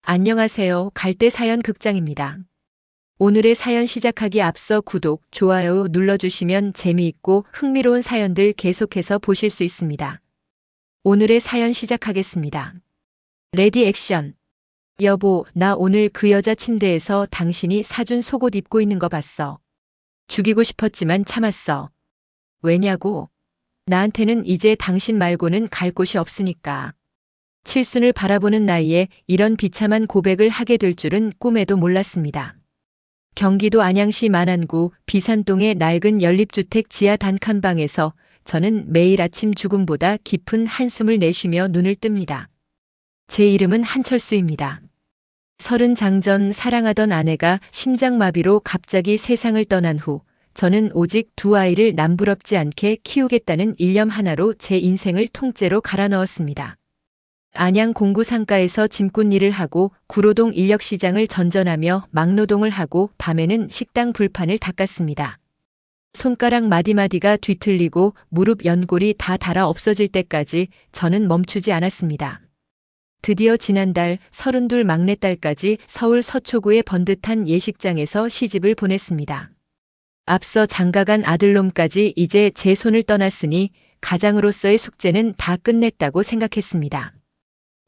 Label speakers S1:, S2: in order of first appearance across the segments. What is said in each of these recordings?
S1: 안녕하세요. 갈대사연 극장입니다. 오늘의 사연 시작하기 앞서 구독, 좋아요 눌러주시면 재미있고 흥미로운 사연들 계속해서 보실 수 있습니다. 오늘의 사연 시작하겠습니다. 레디 액션. 여보, 나 오늘 그 여자 침대에서 당신이 사준 속옷 입고 있는 거 봤어. 죽이고 싶었지만 참았어. 왜냐고? 나한테는 이제 당신 말고는 갈 곳이 없으니까. 칠순을 바라보는 나이에 이런 비참한 고백을 하게 될 줄은 꿈에도 몰랐습니다. 경기도 안양시 만안구 비산동의 낡은 연립주택 지하 단칸방에서 저는 매일 아침 죽음보다 깊은 한숨을 내쉬며 눈을 뜹니다. 제 이름은 한철수입니다. 30장 전 사랑하던 아내가 심장마비로 갑자기 세상을 떠난 후 저는 오직 두 아이를 남부럽지 않게 키우겠다는 일념 하나로 제 인생을 통째로 갈아 넣었습니다. 안양 공구 상가에서 짐꾼 일을 하고 구로동 인력시장을 전전하며 막노동을 하고 밤에는 식당 불판을 닦았습니다. 손가락 마디마디가 뒤틀리고 무릎 연골이 다 닳아 없어질 때까지 저는 멈추지 않았습니다. 드디어 지난달 32 막내딸까지 서울 서초구의 번듯한 예식장에서 시집을 보냈습니다. 앞서 장가간 아들놈까지 이제 제 손을 떠났으니 가장으로서의 숙제는 다 끝냈다고 생각했습니다.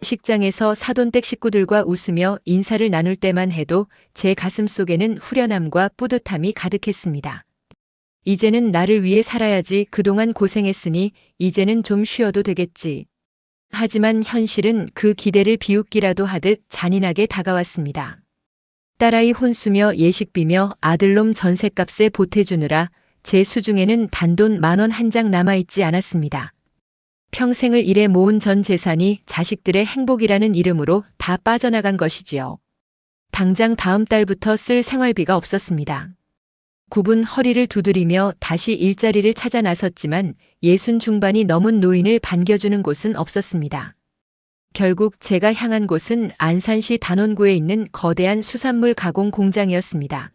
S1: 식장에서 사돈댁 식구들과 웃으며 인사를 나눌 때만 해도 제 가슴 속에는 후련함과 뿌듯함이 가득했습니다. 이제는 나를 위해 살아야지. 그동안 고생했으니 이제는 좀 쉬어도 되겠지. 하지만 현실은 그 기대를 비웃기라도 하듯 잔인하게 다가왔습니다. 딸아이 혼수며 예식비며 아들놈 전셋값에 보태주느라 제 수중에는 단돈 10,000원 한 장 남아있지 않았습니다. 평생을 일해 모은 전 재산이 자식들의 행복이라는 이름으로 다 빠져나간 것이지요. 당장 다음 달부터 쓸 생활비가 없었습니다. 굽은 허리를 두드리며 다시 일자리를 찾아 나섰지만 60 중반이 넘은 노인을 반겨주는 곳은 없었습니다. 결국 제가 향한 곳은 안산시 단원구에 있는 거대한 수산물 가공 공장이었습니다.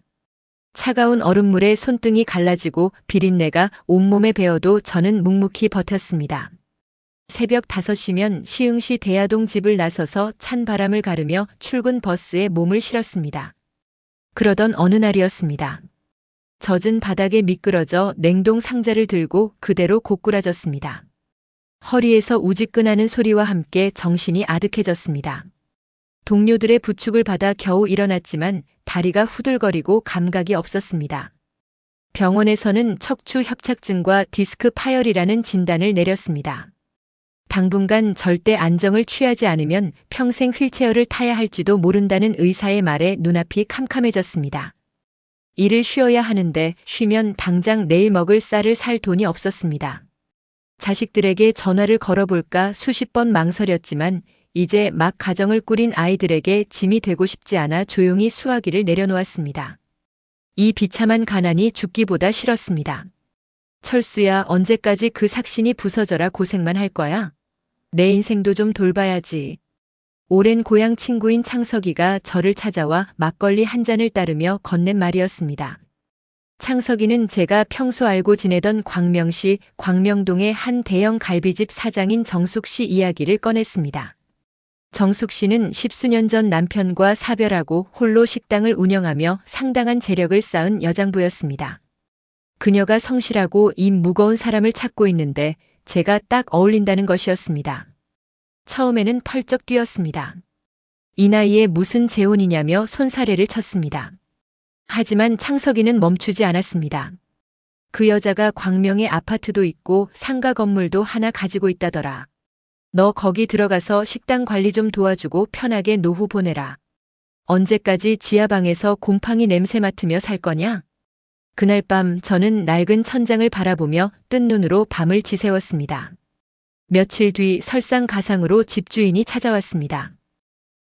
S1: 차가운 얼음물에 손등이 갈라지고 비린내가 온몸에 배어도 저는 묵묵히 버텼습니다. 새벽 5시면 시흥시 대야동 집을 나서서 찬 바람을 가르며 출근 버스에 몸을 실었습니다. 그러던 어느 날이었습니다. 젖은 바닥에 미끄러져 냉동 상자를 들고 그대로 고꾸라졌습니다. 허리에서 우지끈하는 소리와 함께 정신이 아득해졌습니다. 동료들의 부축을 받아 겨우 일어났지만 다리가 후들거리고 감각이 없었습니다. 병원에서는 척추 협착증과 디스크 파열이라는 진단을 내렸습니다. 당분간 절대 안정을 취하지 않으면 평생 휠체어를 타야 할지도 모른다는 의사의 말에 눈앞이 캄캄해졌습니다. 일을 쉬어야 하는데 쉬면 당장 내일 먹을 쌀을 살 돈이 없었습니다. 자식들에게 전화를 걸어볼까 수십 번 망설였지만 이제 막 가정을 꾸린 아이들에게 짐이 되고 싶지 않아 조용히 수화기를 내려놓았습니다. 이 비참한 가난이 죽기보다 싫었습니다. 철수야, 언제까지 그 삭신이 부서져라 고생만 할 거야? 내 인생도 좀 돌봐야지. 오랜 고향 친구인 창석이가 저를 찾아와 막걸리 한 잔을 따르며 건넨 말이었습니다. 창석이는 제가 평소 알고 지내던 광명시 광명동의 한 대형 갈비집 사장인 정숙 씨 이야기를 꺼냈습니다. 정숙 씨는 10수년 전 남편과 사별하고 홀로 식당을 운영하며 상당한 재력을 쌓은 여장부였습니다. 그녀가 성실하고 입 무거운 사람을 찾고 있는데 제가 딱 어울린다는 것이었습니다. 처음에는 펄쩍 뛰었습니다. 이 나이에 무슨 재혼이냐며 손사래를 쳤습니다. 하지만 창석이는 멈추지 않았습니다. 그 여자가 광명에 아파트도 있고 상가 건물도 하나 가지고 있다더라. 너 거기 들어가서 식당 관리 좀 도와주고 편하게 노후 보내라. 언제까지 지하방에서 곰팡이 냄새 맡으며 살 거냐? 그날 밤 저는 낡은 천장을 바라보며 뜬 눈으로 밤을 지새웠습니다. 며칠 뒤 설상가상으로 집주인이 찾아왔습니다.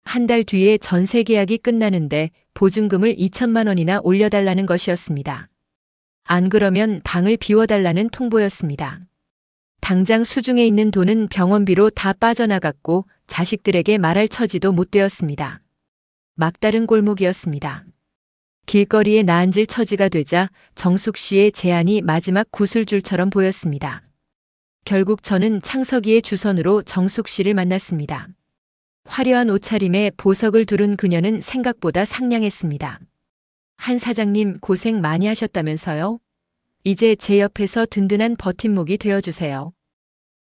S1: 한 달 뒤에 전세 계약이 끝나는데 보증금을 2천만 원이나 올려달라는 것이었습니다. 안 그러면 방을 비워달라는 통보였습니다. 당장 수중에 있는 돈은 병원비로 다 빠져나갔고 자식들에게 말할 처지도 못 되었습니다. 막다른 골목이었습니다. 길거리에 나앉을 처지가 되자 정숙 씨의 제안이 마지막 구슬줄처럼 보였습니다. 결국 저는 창석이의 주선으로 정숙 씨를 만났습니다. 화려한 옷차림에 보석을 두른 그녀는 생각보다 상냥했습니다. 한 사장님 고생 많이 하셨다면서요? 이제 제 옆에서 든든한 버팀목이 되어주세요.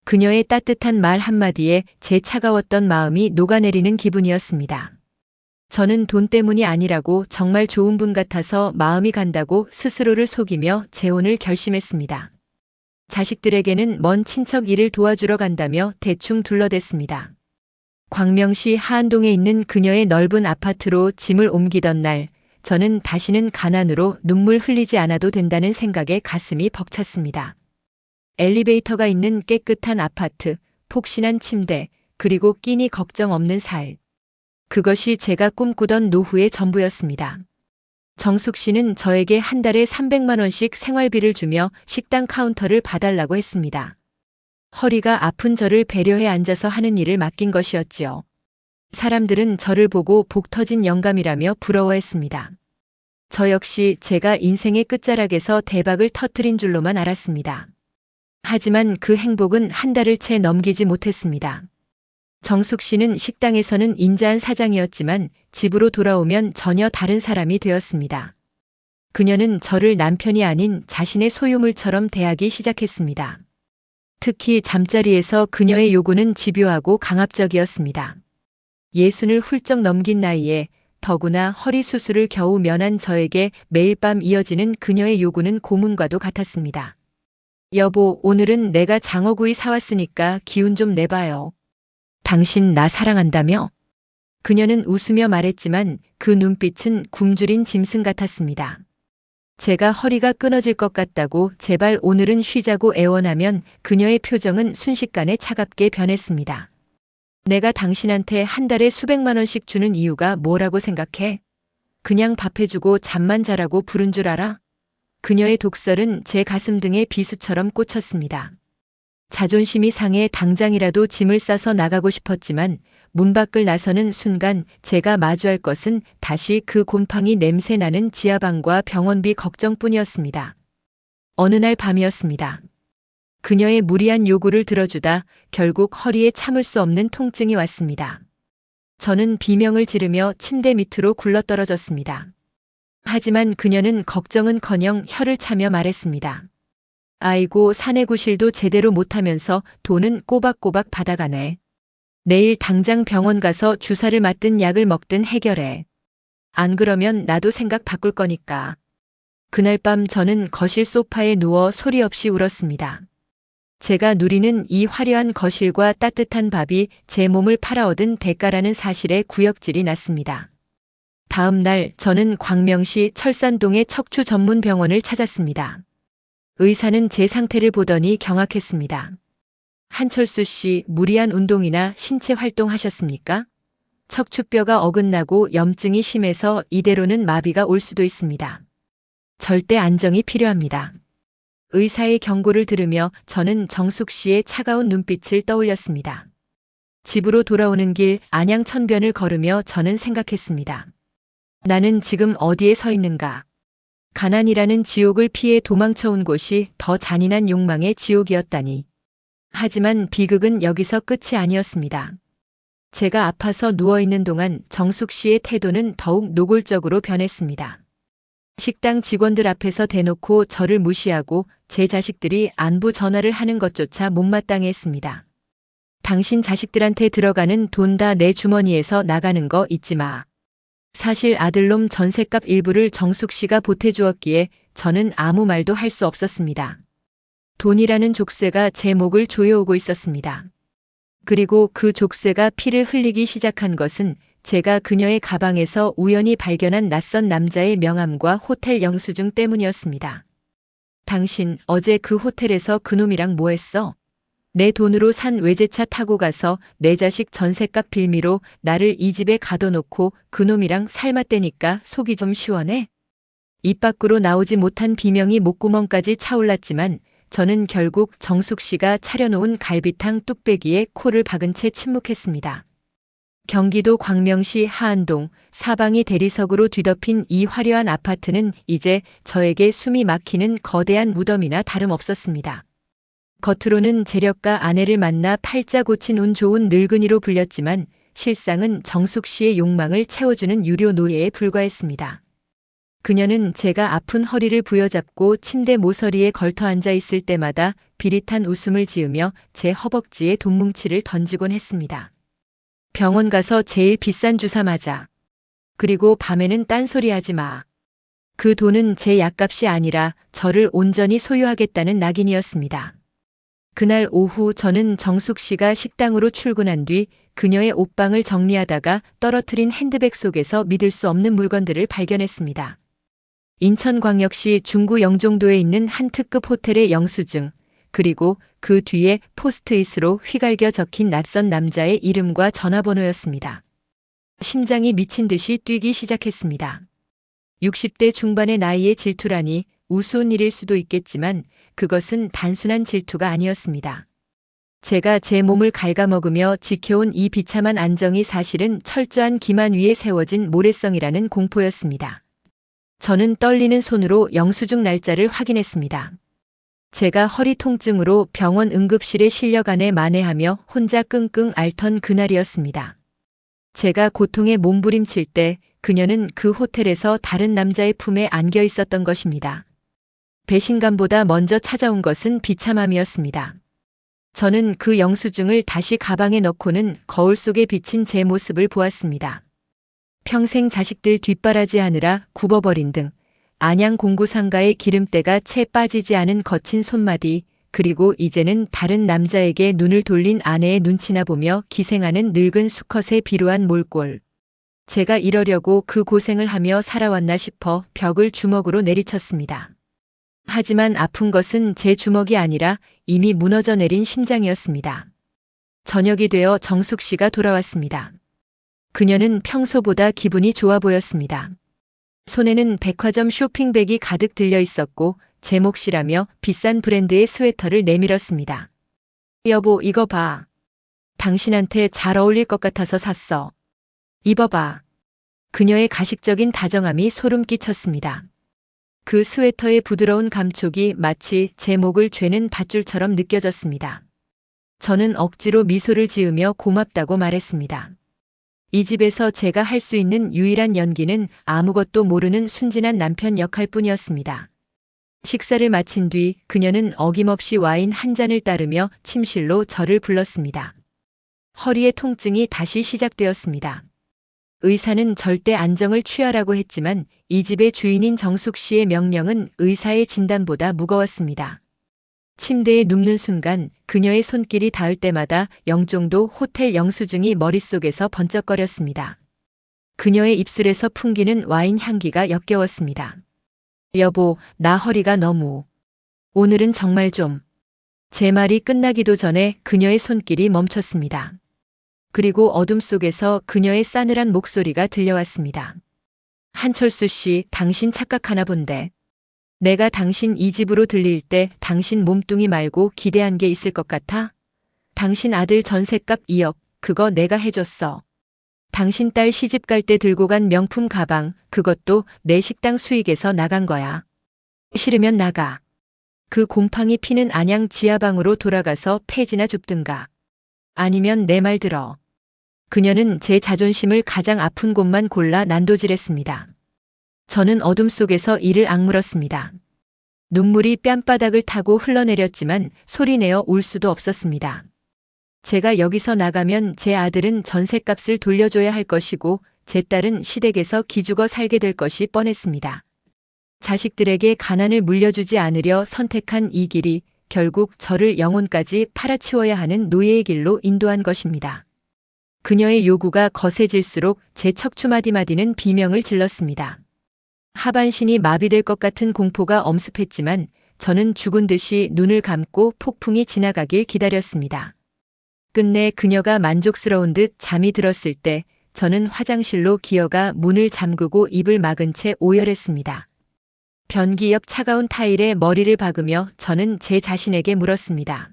S1: 그녀의 따뜻한 말 한마디에 제 차가웠던 마음이 녹아내리는 기분이었습니다. 저는 돈 때문이 아니라고 정말 좋은 분 같아서 마음이 간다고 스스로를 속이며 재혼을 결심했습니다. 자식들에게는 먼 친척 일을 도와주러 간다며 대충 둘러댔습니다. 광명시 하안동에 있는 그녀의 넓은 아파트로 짐을 옮기던 날, 저는 다시는 가난으로 눈물 흘리지 않아도 된다는 생각에 가슴이 벅찼습니다. 엘리베이터가 있는 깨끗한 아파트, 폭신한 침대, 그리고 끼니 걱정 없는 살. 그것이 제가 꿈꾸던 노후의 전부였습니다. 정숙 씨는 저에게 한 달에 300만 원씩 생활비를 주며 식당 카운터를 봐달라고 했습니다. 허리가 아픈 저를 배려해 앉아서 하는 일을 맡긴 것이었지요. 사람들은 저를 보고 복 터진 영감이라며 부러워했습니다. 저 역시 제가 인생의 끝자락에서 대박을 터뜨린 줄로만 알았습니다. 하지만 그 행복은 한 달을 채 넘기지 못했습니다. 정숙 씨는 식당에서는 인자한 사장이었지만 집으로 돌아오면 전혀 다른 사람이 되었습니다. 그녀는 저를 남편이 아닌 자신의 소유물처럼 대하기 시작했습니다. 특히 잠자리에서 그녀의 요구는 집요하고 강압적이었습니다. 60을 훌쩍 넘긴 나이에 더구나 허리 수술을 겨우 면한 저에게 매일 밤 이어지는 그녀의 요구는 고문과도 같았습니다. 여보, 오늘은 내가 장어구이 사왔으니까 기운 좀 내봐요. 당신 나 사랑한다며? 그녀는 웃으며 말했지만 그 눈빛은 굶주린 짐승 같았습니다. 제가 허리가 끊어질 것 같다고 제발 오늘은 쉬자고 애원하면 그녀의 표정은 순식간에 차갑게 변했습니다. 내가 당신한테 한 달에 수백만 원씩 주는 이유가 뭐라고 생각해? 그냥 밥 해주고 잠만 자라고 부른 줄 알아? 그녀의 독설은 제 가슴 등에 비수처럼 꽂혔습니다. 자존심이 상해 당장이라도 짐을 싸서 나가고 싶었지만 문 밖을 나서는 순간 제가 마주할 것은 다시 그 곰팡이 냄새 나는 지하방과 병원비 걱정뿐이었습니다. 어느 날 밤이었습니다. 그녀의 무리한 요구를 들어주다 결국 허리에 참을 수 없는 통증이 왔습니다. 저는 비명을 지르며 침대 밑으로 굴러떨어졌습니다. 하지만 그녀는 걱정은커녕 혀를 차며 말했습니다. 아이고, 사내 구실도 제대로 못하면서 돈은 꼬박꼬박 받아가네. 내일 당장 병원 가서 주사를 맞든 약을 먹든 해결해. 안 그러면 나도 생각 바꿀 거니까. 그날 밤 저는 거실 소파에 누워 소리 없이 울었습니다. 제가 누리는 이 화려한 거실과 따뜻한 밥이 제 몸을 팔아얻은 대가라는 사실에 구역질이 났습니다. 다음 날 저는 광명시 철산동의 척추 전문 병원을 찾았습니다. 의사는 제 상태를 보더니 경악했습니다. 한철수 씨, 무리한 운동이나 신체 활동하셨습니까? 척추뼈가 어긋나고 염증이 심해서 이대로는 마비가 올 수도 있습니다. 절대 안정이 필요합니다. 의사의 경고를 들으며 저는 정숙 씨의 차가운 눈빛을 떠올렸습니다. 집으로 돌아오는 길 안양천변을 걸으며 저는 생각했습니다. 나는 지금 어디에 서 있는가? 가난이라는 지옥을 피해 도망쳐온 곳이 더 잔인한 욕망의 지옥이었다니. 하지만 비극은 여기서 끝이 아니었습니다. 제가 아파서 누워있는 동안 정숙 씨의 태도는 더욱 노골적으로 변했습니다. 식당 직원들 앞에서 대놓고 저를 무시하고 제 자식들이 안부 전화를 하는 것조차 못마땅해 했습니다. 당신 자식들한테 들어가는 돈 다 내 주머니에서 나가는 거 잊지 마. 사실 아들놈 전셋값 일부를 정숙 씨가 보태주었기에 저는 아무 말도 할 수 없었습니다. 돈이라는 족쇄가 제 목을 조여오고 있었습니다. 그리고 그 족쇄가 피를 흘리기 시작한 것은 제가 그녀의 가방에서 우연히 발견한 낯선 남자의 명함과 호텔 영수증 때문이었습니다. 당신 어제 그 호텔에서 그놈이랑 뭐 했어? 내 돈으로 산 외제차 타고 가서 내 자식 전셋값 빌미로 나를 이 집에 가둬놓고 그놈이랑 삶았대니까 속이 좀 시원해? 입 밖으로 나오지 못한 비명이 목구멍까지 차올랐지만 저는 결국 정숙 씨가 차려놓은 갈비탕 뚝배기에 코를 박은 채 침묵했습니다. 경기도 광명시 하안동 사방이 대리석으로 뒤덮인 이 화려한 아파트는 이제 저에게 숨이 막히는 거대한 무덤이나 다름없었습니다. 겉으로는 재력가 아내를 만나 팔자 고친 운 좋은 늙은이로 불렸지만 실상은 정숙 씨의 욕망을 채워주는 유료 노예에 불과했습니다. 그녀는 제가 아픈 허리를 부여잡고 침대 모서리에 걸터 앉아 있을 때마다 비릿한 웃음을 지으며 제 허벅지에 돈뭉치를 던지곤 했습니다. 병원 가서 제일 비싼 주사 맞아. 그리고 밤에는 딴소리 하지 마. 그 돈은 제 약값이 아니라 저를 온전히 소유하겠다는 낙인이었습니다. 그날 오후 저는 정숙 씨가 식당으로 출근한 뒤 그녀의 옷방을 정리하다가 떨어뜨린 핸드백 속에서 믿을 수 없는 물건들을 발견했습니다. 인천광역시 중구 영종도에 있는 한 특급 호텔의 영수증, 그리고 그 뒤에 포스트잇으로 휘갈겨 적힌 낯선 남자의 이름과 전화번호였습니다. 심장이 미친 듯이 뛰기 시작했습니다. 60대 중반의 나이의 질투라니 우스운 일일 수도 있겠지만 그것은 단순한 질투가 아니었습니다. 제가 제 몸을 갉아먹으며 지켜온 이 비참한 안정이 사실은 철저한 기만 위에 세워진 모래성이라는 공포였습니다. 저는 떨리는 손으로 영수증 날짜를 확인했습니다. 제가 허리 통증으로 병원 응급실에 실려가네 만회하며 혼자 끙끙 앓던 그날이었습니다. 제가 고통에 몸부림칠 때 그녀는 그 호텔에서 다른 남자의 품에 안겨 있었던 것입니다. 배신감보다 먼저 찾아온 것은 비참함이었습니다. 저는 그 영수증을 다시 가방에 넣고는 거울 속에 비친 제 모습을 보았습니다. 평생 자식들 뒷바라지하느라 굽어버린 등, 안양 공구상가의 기름때가 채 빠지지 않은 거친 손마디, 그리고 이제는 다른 남자에게 눈을 돌린 아내의 눈치나 보며 기생하는 늙은 수컷의 비루한 몰골. 제가 이러려고 그 고생을 하며 살아왔나 싶어 벽을 주먹으로 내리쳤습니다. 하지만 아픈 것은 제 주먹이 아니라 이미 무너져 내린 심장이었습니다. 저녁이 되어 정숙 씨가 돌아왔습니다. 그녀는 평소보다 기분이 좋아 보였습니다. 손에는 백화점 쇼핑백이 가득 들려 있었고 제 몫이라며 비싼 브랜드의 스웨터를 내밀었습니다. 여보, 이거 봐. 당신한테 잘 어울릴 것 같아서 샀어. 입어봐. 그녀의 가식적인 다정함이 소름 끼쳤습니다. 그 스웨터의 부드러운 감촉이 마치 제 목을 죄는 밧줄처럼 느껴졌습니다. 저는 억지로 미소를 지으며 고맙다고 말했습니다. 이 집에서 제가 할 수 있는 유일한 연기는 아무것도 모르는 순진한 남편 역할뿐이었습니다. 식사를 마친 뒤 그녀는 어김없이 와인 한 잔을 따르며 침실로 저를 불렀습니다. 허리의 통증이 다시 시작되었습니다. 의사는 절대 안정을 취하라고 했지만 이 집의 주인인 정숙 씨의 명령은 의사의 진단보다 무거웠습니다. 침대에 눕는 순간 그녀의 손길이 닿을 때마다 영종도 호텔 영수증이 머릿속에서 번쩍거렸습니다. 그녀의 입술에서 풍기는 와인 향기가 역겨웠습니다. 여보, 나 허리가 너무. 오늘은 정말 좀. 제 말이 끝나기도 전에 그녀의 손길이 멈췄습니다. 그리고 어둠 속에서 그녀의 싸늘한 목소리가 들려왔습니다. 한철수 씨, 당신 착각하나 본데. 내가 당신 이 집으로 들릴 때 당신 몸뚱이 말고 기대한 게 있을 것 같아? 당신 아들 전셋값 2억, 그거 내가 해줬어. 당신 딸 시집 갈 때 들고 간 명품 가방, 그것도 내 식당 수익에서 나간 거야. 싫으면 나가. 그 곰팡이 피는 안양 지하방으로 돌아가서 폐지나 줍든가. 아니면 내 말 들어. 그녀는 제 자존심을 가장 아픈 곳만 골라 난도질했습니다. 저는 어둠 속에서 이를 악물었습니다. 눈물이 뺨바닥을 타고 흘러내렸지만 소리내어 울 수도 없었습니다. 제가 여기서 나가면 제 아들은 전셋값을 돌려줘야 할 것이고 제 딸은 시댁에서 기죽어 살게 될 것이 뻔했습니다. 자식들에게 가난을 물려주지 않으려 선택한 이 길이 결국 저를 영혼까지 팔아치워야 하는 노예의 길로 인도한 것입니다. 그녀의 요구가 거세질수록 제 척추 마디마디는 비명을 질렀습니다. 하반신이 마비될 것 같은 공포가 엄습했지만 저는 죽은 듯이 눈을 감고 폭풍이 지나가길 기다렸습니다. 끝내 그녀가 만족스러운 듯 잠이 들었을 때 저는 화장실로 기어가 문을 잠그고 입을 막은 채 오열했습니다. 변기 옆 차가운 타일에 머리를 박으며 저는 제 자신에게 물었습니다.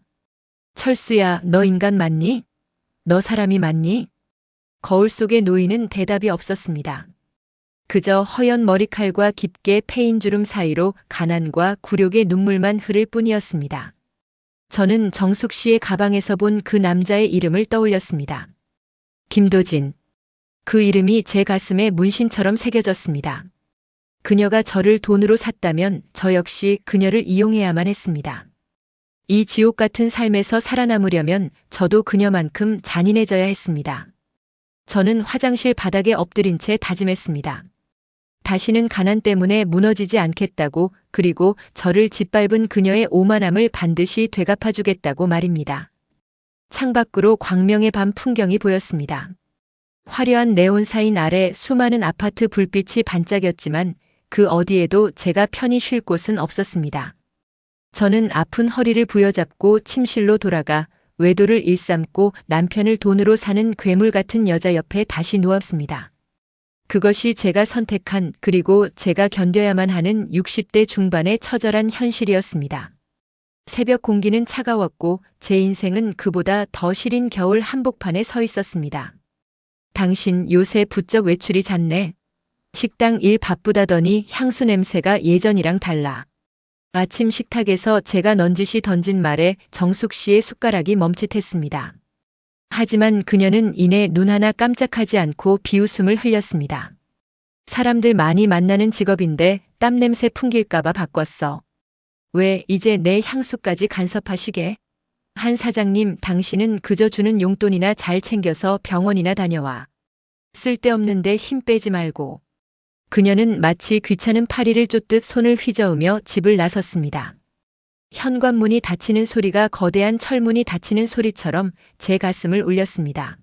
S1: 철수야, 너 인간 맞니? 너 사람이 맞니? 거울 속의 노인은 대답이 없었습니다. 그저 허연 머리칼과 깊게 패인 주름 사이로 가난과 굴욕의 눈물만 흐를 뿐이었습니다. 저는 정숙 씨의 가방에서 본 그 남자의 이름을 떠올렸습니다. 김도진. 그 이름이 제 가슴에 문신처럼 새겨졌습니다. 그녀가 저를 돈으로 샀다면 저 역시 그녀를 이용해야만 했습니다. 이 지옥 같은 삶에서 살아남으려면 저도 그녀만큼 잔인해져야 했습니다. 저는 화장실 바닥에 엎드린 채 다짐했습니다. 다시는 가난 때문에 무너지지 않겠다고, 그리고 저를 짓밟은 그녀의 오만함을 반드시 되갚아주겠다고 말입니다. 창밖으로 광명의 밤 풍경이 보였습니다. 화려한 네온사인 아래 수많은 아파트 불빛이 반짝였지만 그 어디에도 제가 편히 쉴 곳은 없었습니다. 저는 아픈 허리를 부여잡고 침실로 돌아가 외도를 일삼고 남편을 돈으로 사는 괴물 같은 여자 옆에 다시 누웠습니다. 그것이 제가 선택한, 그리고 제가 견뎌야만 하는 60대 중반의 처절한 현실이었습니다. 새벽 공기는 차가웠고 제 인생은 그보다 더 시린 겨울 한복판에 서 있었습니다. 당신 요새 부쩍 외출이 잦네. 식당 일 바쁘다더니 향수 냄새가 예전이랑 달라. 아침 식탁에서 제가 넌지시 던진 말에 정숙 씨의 숟가락이 멈칫했습니다. 하지만 그녀는 이내 눈 하나 깜짝하지 않고 비웃음을 흘렸습니다. 사람들 많이 만나는 직업인데 땀 냄새 풍길까봐 바꿨어. 왜 이제 내 향수까지 간섭하시게? 한 사장님, 당신은 그저 주는 용돈이나 잘 챙겨서 병원이나 다녀와. 쓸데없는데 힘 빼지 말고. 그녀는 마치 귀찮은 파리를 쫓듯 손을 휘저으며 집을 나섰습니다. 현관문이 닫히는 소리가 거대한 철문이 닫히는 소리처럼 제 가슴을 울렸습니다.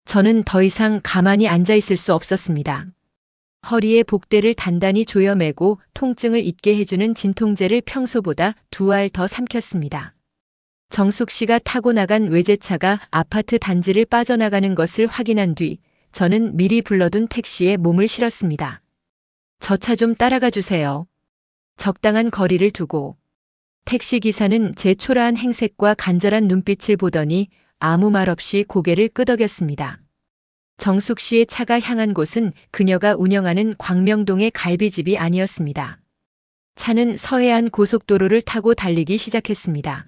S1: 저는 더 이상 가만히 앉아 있을 수 없었습니다. 허리에 복대를 단단히 조여매고 통증을 잊게 해주는 진통제를 평소보다 2알 더 삼켰습니다. 정숙 씨가 타고 나간 외제차가 아파트 단지를 빠져나가는 것을 확인한 뒤 저는 미리 불러둔 택시에 몸을 실었습니다. 저 차 좀 따라가 주세요. 적당한 거리를 두고. 택시 기사는 제 초라한 행색과 간절한 눈빛을 보더니 아무 말 없이 고개를 끄덕였습니다. 정숙 씨의 차가 향한 곳은 그녀가 운영하는 광명동의 갈비집이 아니었습니다. 차는 서해안 고속도로를 타고 달리기 시작했습니다.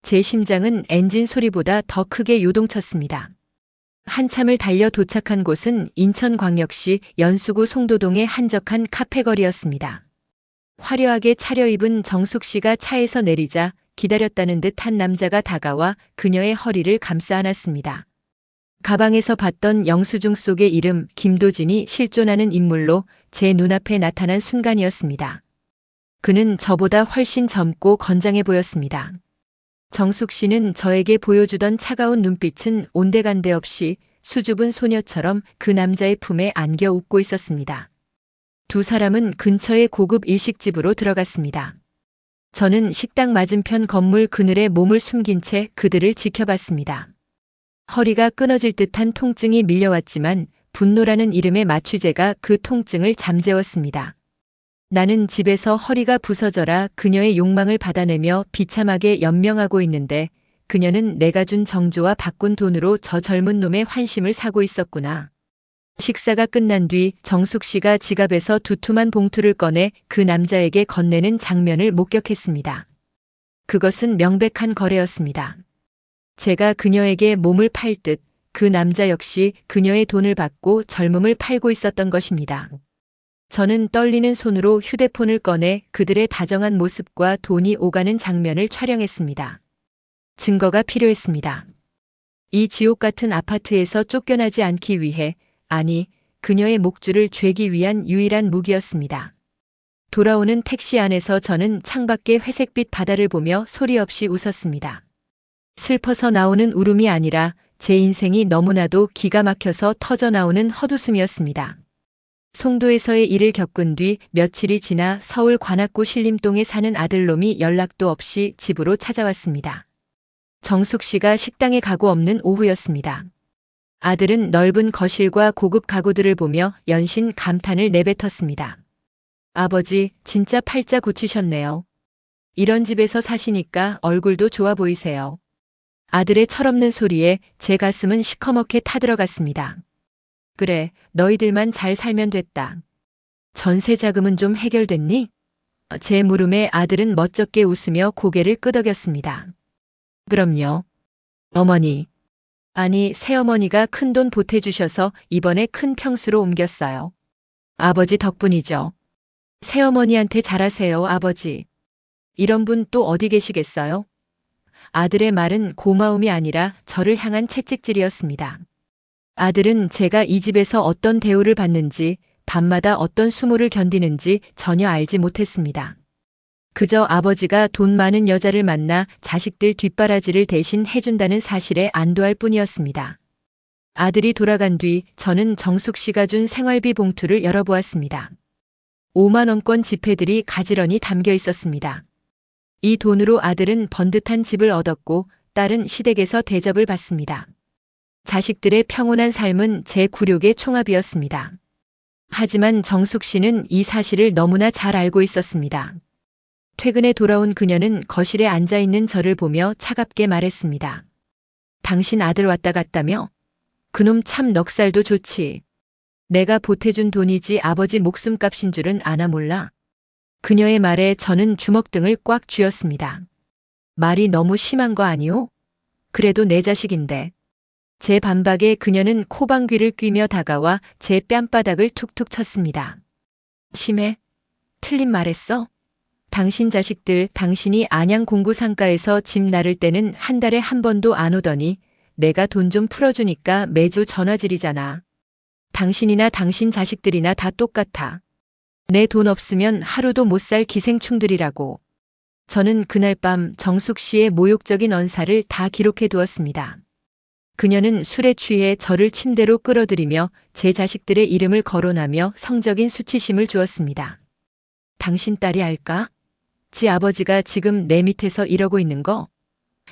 S1: 제 심장은 엔진 소리보다 더 크게 요동쳤습니다. 한참을 달려 도착한 곳은 인천광역시 연수구 송도동의 한적한 카페거리였습니다. 화려하게 차려입은 정숙 씨가 차에서 내리자 기다렸다는 듯 한 남자가 다가와 그녀의 허리를 감싸 안았습니다. 가방에서 봤던 영수증 속의 이름 김도진이 실존하는 인물로 제 눈앞에 나타난 순간이었습니다. 그는 저보다 훨씬 젊고 건장해 보였습니다. 정숙 씨는 저에게 보여주던 차가운 눈빛은 온데간데 없이 수줍은 소녀처럼 그 남자의 품에 안겨 웃고 있었습니다. 두 사람은 근처의 고급 일식집으로 들어갔습니다. 저는 식당 맞은편 건물 그늘에 몸을 숨긴 채 그들을 지켜봤습니다. 허리가 끊어질 듯한 통증이 밀려왔지만 분노라는 이름의 마취제가 그 통증을 잠재웠습니다. 나는 집에서 허리가 부서져라 그녀의 욕망을 받아내며 비참하게 연명하고 있는데 그녀는 내가 준 정조와 바꾼 돈으로 저 젊은 놈의 환심을 사고 있었구나. 식사가 끝난 뒤 정숙 씨가 지갑에서 두툼한 봉투를 꺼내 그 남자에게 건네는 장면을 목격했습니다. 그것은 명백한 거래였습니다. 제가 그녀에게 몸을 팔 듯 그 남자 역시 그녀의 돈을 받고 젊음을 팔고 있었던 것입니다. 저는 떨리는 손으로 휴대폰을 꺼내 그들의 다정한 모습과 돈이 오가는 장면을 촬영했습니다. 증거가 필요했습니다. 이 지옥 같은 아파트에서 쫓겨나지 않기 위해, 아니, 그녀의 목줄을 죄기 위한 유일한 무기였습니다. 돌아오는 택시 안에서 저는 창밖의 회색빛 바다를 보며 소리 없이 웃었습니다. 슬퍼서 나오는 울음이 아니라 제 인생이 너무나도 기가 막혀서 터져 나오는 헛웃음이었습니다. 송도에서의 일을 겪은 뒤 며칠이 지나 서울 관악구 신림동에 사는 아들놈이 연락도 없이 집으로 찾아왔습니다. 정숙 씨가 식당에 가고 없는 오후였습니다. 아들은 넓은 거실과 고급 가구들을 보며 연신 감탄을 내뱉었습니다. 아버지, 진짜 팔자 고치셨네요. 이런 집에서 사시니까 얼굴도 좋아 보이세요. 아들의 철없는 소리에 제 가슴은 시커멓게 타들어갔습니다. 그래, 너희들만 잘 살면 됐다. 전세 자금은 좀 해결됐니? 제 물음에 아들은 멋쩍게 웃으며 고개를 끄덕였습니다. 그럼요. 어머니. 아니, 새어머니가 큰돈 보태주셔서 이번에 큰 평수로 옮겼어요. 아버지 덕분이죠. 새어머니한테 잘하세요, 아버지. 이런 분 또 어디 계시겠어요? 아들의 말은 고마움이 아니라 저를 향한 채찍질이었습니다. 아들은 제가 이 집에서 어떤 대우를 받는지, 밤마다 어떤 수모를 견디는지 전혀 알지 못했습니다. 그저 아버지가 돈 많은 여자를 만나 자식들 뒷바라지를 대신 해준다는 사실에 안도할 뿐이었습니다. 아들이 돌아간 뒤 저는 정숙 씨가 준 생활비 봉투를 열어보았습니다. 5만 원권 지폐들이 가지런히 담겨 있었습니다. 이 돈으로 아들은 번듯한 집을 얻었고 딸은 시댁에서 대접을 받습니다. 자식들의 평온한 삶은 제 굴욕의 총합이었습니다. 하지만 정숙 씨는 이 사실을 너무나 잘 알고 있었습니다. 퇴근에 돌아온 그녀는 거실에 앉아있는 저를 보며 차갑게 말했습니다. 당신 아들 왔다 갔다며? 그놈 참 넉살도 좋지. 내가 보태준 돈이지 아버지 목숨값인 줄은 아나 몰라. 그녀의 말에 저는 주먹등을 꽉 쥐었습니다. 말이 너무 심한 거 아니오? 그래도 내 자식인데. 제 반박에 그녀는 코방귀를 뀌며 다가와 제 뺨바닥을 툭툭 쳤습니다. 심해? 틀린 말했어? 당신 자식들, 당신이 안양 공구 상가에서 집 나를 때는 한 달에 한 번도 안 오더니 내가 돈 좀 풀어주니까 매주 전화질이잖아. 당신이나 당신 자식들이나 다 똑같아. 내 돈 없으면 하루도 못 살 기생충들이라고. 저는 그날 밤 정숙 씨의 모욕적인 언사를 다 기록해 두었습니다. 그녀는 술에 취해 저를 침대로 끌어들이며 제 자식들의 이름을 거론하며 성적인 수치심을 주었습니다. 당신 딸이 알까? 지 아버지가 지금 내 밑에서 이러고 있는 거?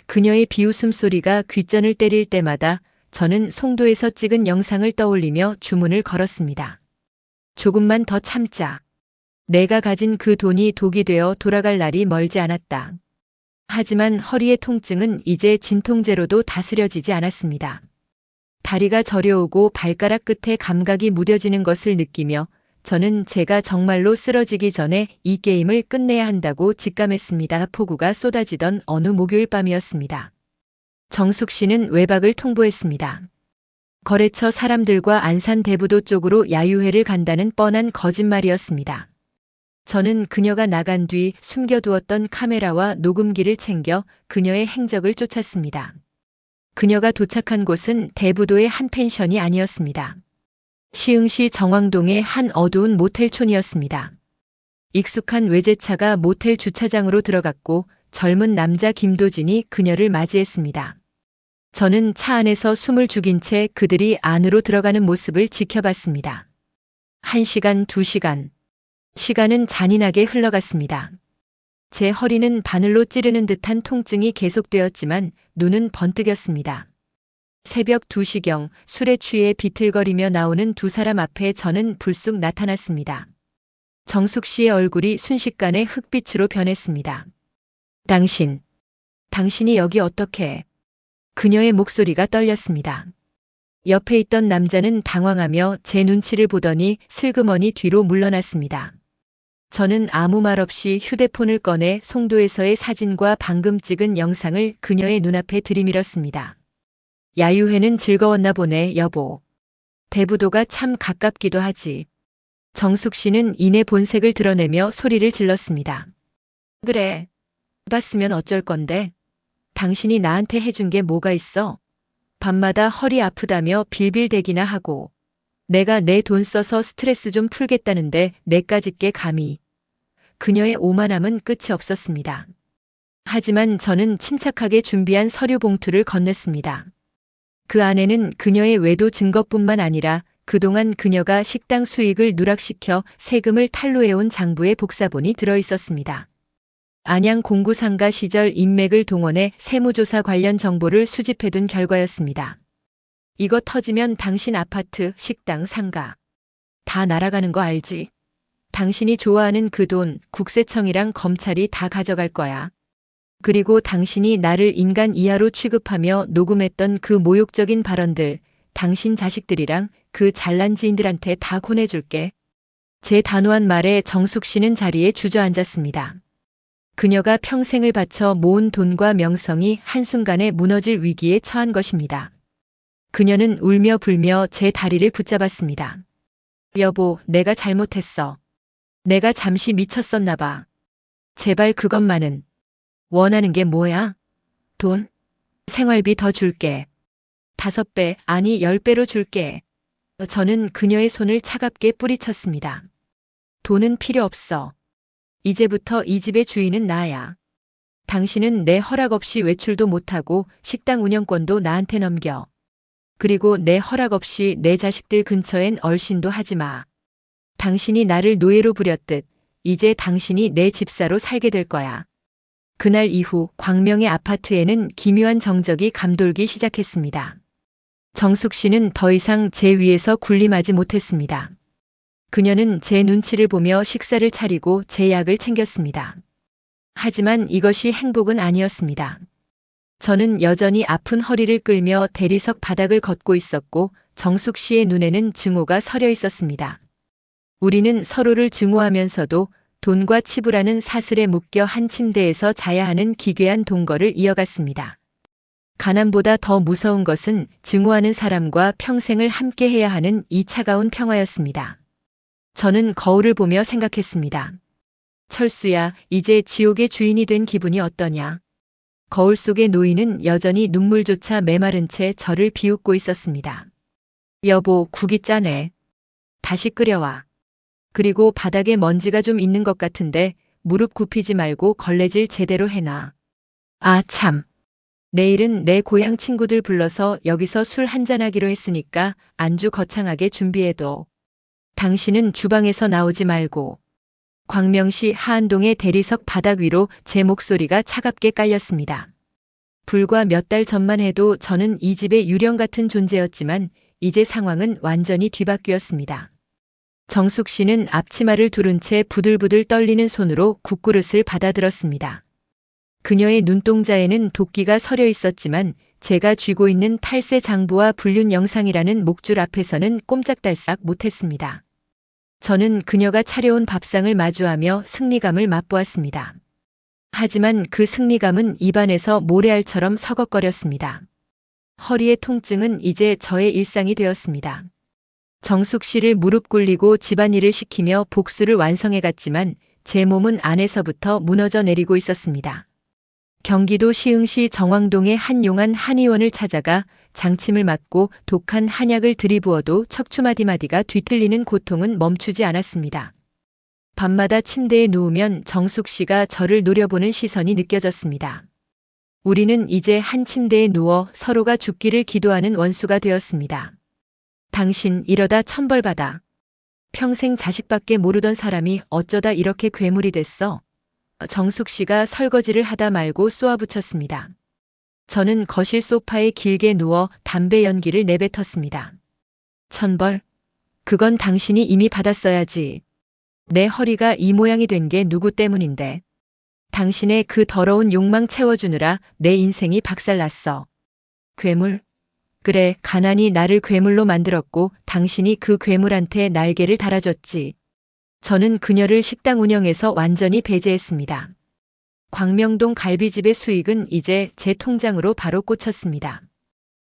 S1: 그녀의 비웃음 소리가 귓전을 때릴 때마다 저는 송도에서 찍은 영상을 떠올리며 주문을 걸었습니다. 조금만 더 참자. 내가 가진 그 돈이 독이 되어 돌아갈 날이 멀지 않았다. 하지만 허리의 통증은 이제 진통제로도 다스려지지 않았습니다. 다리가 저려오고 발가락 끝에 감각이 무뎌지는 것을 느끼며 저는 제가 정말로 쓰러지기 전에 이 게임을 끝내야 한다고 직감했습니다. 폭우가 쏟아지던 어느 목요일 밤이었습니다. 정숙 씨는 외박을 통보했습니다. 거래처 사람들과 안산 대부도 쪽으로 야유회를 간다는 뻔한 거짓말이었습니다. 저는 그녀가 나간 뒤 숨겨두었던 카메라와 녹음기를 챙겨 그녀의 행적을 쫓았습니다. 그녀가 도착한 곳은 대부도의 한 펜션이 아니었습니다. 시흥시 정왕동의 한 어두운 모텔촌이었습니다. 익숙한 외제차가 모텔 주차장으로 들어갔고 젊은 남자 김도진이 그녀를 맞이했습니다. 저는 차 안에서 숨을 죽인 채 그들이 안으로 들어가는 모습을 지켜봤습니다. 1시간, 2시간. 시간은 잔인하게 흘러갔습니다. 제 허리는 바늘로 찌르는 듯한 통증이 계속되었지만 눈은 번뜩였습니다. 새벽 2시경 술에 취해 비틀거리며 나오는 두 사람 앞에 저는 불쑥 나타났습니다. 정숙 씨의 얼굴이 순식간에 흑빛으로 변했습니다. 당신이 여기 어떻게? 그녀의 목소리가 떨렸습니다. 옆에 있던 남자는 당황하며 제 눈치를 보더니 슬그머니 뒤로 물러났습니다. 저는 아무 말 없이 휴대폰을 꺼내 송도에서의 사진과 방금 찍은 영상을 그녀의 눈앞에 들이밀었습니다. 야유회는 즐거웠나 보네, 여보. 대부도가 참 가깝기도 하지. 정숙 씨는 이내 본색을 드러내며 소리를 질렀습니다. 그래. 봤으면 어쩔 건데. 당신이 나한테 해준 게 뭐가 있어? 밤마다 허리 아프다며 빌빌대기나 하고. 내가 내 돈 써서 스트레스 좀 풀겠다는데 내까짓 게 감히. 그녀의 오만함은 끝이 없었습니다. 하지만 저는 침착하게 준비한 서류 봉투를 건넸습니다. 그 안에는 그녀의 외도 증거뿐만 아니라 그동안 그녀가 식당 수익을 누락시켜 세금을 탈루해온 장부의 복사본이 들어있었습니다. 안양 공구상가 시절 인맥을 동원해 세무조사 관련 정보를 수집해둔 결과였습니다. 이거 터지면 당신 아파트, 식당, 상가 다 날아가는 거 알지? 당신이 좋아하는 그 돈 국세청이랑 검찰이 다 가져갈 거야. 그리고 당신이 나를 인간 이하로 취급하며 녹음했던 그 모욕적인 발언들 당신 자식들이랑 그 잘난 지인들한테 다 보내줄게. 제 단호한 말에 정숙 씨는 자리에 주저앉았습니다. 그녀가 평생을 바쳐 모은 돈과 명성이 한순간에 무너질 위기에 처한 것입니다. 그녀는 울며 불며 제 다리를 붙잡았습니다. 여보, 내가 잘못했어. 내가 잠시 미쳤었나 봐. 제발 그것만은. 원하는 게 뭐야? 돈? 생활비 더 줄게. 5배, 아니 10배로 줄게. 저는 그녀의 손을 차갑게 뿌리쳤습니다. 돈은 필요 없어. 이제부터 이 집의 주인은 나야. 당신은 내 허락 없이 외출도 못하고 식당 운영권도 나한테 넘겨. 그리고 내 허락 없이 내 자식들 근처엔 얼씬도 하지 마. 당신이 나를 노예로 부렸듯 이제 당신이 내 집사로 살게 될 거야. 그날 이후 광명의 아파트에는 기묘한 정적이 감돌기 시작했습니다. 정숙 씨는 더 이상 제 위에서 군림하지 못했습니다. 그녀는 제 눈치를 보며 식사를 차리고 제 약을 챙겼습니다. 하지만 이것이 행복은 아니었습니다. 저는 여전히 아픈 허리를 끌며 대리석 바닥을 걷고 있었고 정숙 씨의 눈에는 증오가 서려 있었습니다. 우리는 서로를 증오하면서도 돈과 치부라는 사슬에 묶여 한 침대에서 자야 하는 기괴한 동거를 이어갔습니다. 가난보다 더 무서운 것은 증오하는 사람과 평생을 함께해야 하는 이 차가운 평화였습니다. 저는 거울을 보며 생각했습니다. 철수야, 이제 지옥의 주인이 된 기분이 어떠냐? 거울 속의 노인은 여전히 눈물조차 메마른 채 저를 비웃고 있었습니다. 여보, 국이 짜네. 다시 끓여와. 그리고 바닥에 먼지가 좀 있는 것 같은데 무릎 굽히지 말고 걸레질 제대로 해놔. 아, 참. 내일은 내 고향 친구들 불러서 여기서 술 한잔하기로 했으니까 안주 거창하게 준비해둬. 당신은 주방에서 나오지 말고. 광명시 하안동의 대리석 바닥 위로 제 목소리가 차갑게 깔렸습니다. 불과 몇 달 전만 해도 저는 이 집의 유령 같은 존재였지만 이제 상황은 완전히 뒤바뀌었습니다. 정숙 씨는 앞치마를 두른 채 부들부들 떨리는 손으로 국그릇을 받아들었습니다. 그녀의 눈동자에는 도끼가 서려 있었지만 제가 쥐고 있는 탈세 장부와 불륜 영상이라는 목줄 앞에서는 꼼짝달싹 못했습니다. 저는 그녀가 차려온 밥상을 마주하며 승리감을 맛보았습니다. 하지만 그 승리감은 입안에서 모래알처럼 서걱거렸습니다. 허리의 통증은 이제 저의 일상이 되었습니다. 정숙 씨를 무릎 꿇리고 집안일을 시키며 복수를 완성해갔지만 제 몸은 안에서부터 무너져 내리고 있었습니다. 경기도 시흥시 정왕동의 한 용한 한의원을 찾아가 장침을 맞고 독한 한약을 들이부어도 척추 마디마디가 뒤틀리는 고통은 멈추지 않았습니다. 밤마다 침대에 누우면 정숙 씨가 저를 노려보는 시선이 느껴졌습니다. 우리는 이제 한 침대에 누워 서로가 죽기를 기도하는 원수가 되었습니다. 당신 이러다 천벌받아. 평생 자식밖에 모르던 사람이 어쩌다 이렇게 괴물이 됐어. 정숙 씨가 설거지를 하다 말고 쏘아붙였습니다. 저는 거실 소파에 길게 누워 담배 연기를 내뱉었습니다. 천벌? 그건 당신이 이미 받았어야지. 내 허리가 이 모양이 된 게 누구 때문인데. 당신의 그 더러운 욕망 채워주느라 내 인생이 박살났어. 괴물? 그래, 가난이 나를 괴물로 만들었고 당신이 그 괴물한테 날개를 달아줬지. 저는 그녀를 식당 운영에서 완전히 배제했습니다. 광명동 갈비집의 수익은 이제 제 통장으로 바로 꽂혔습니다.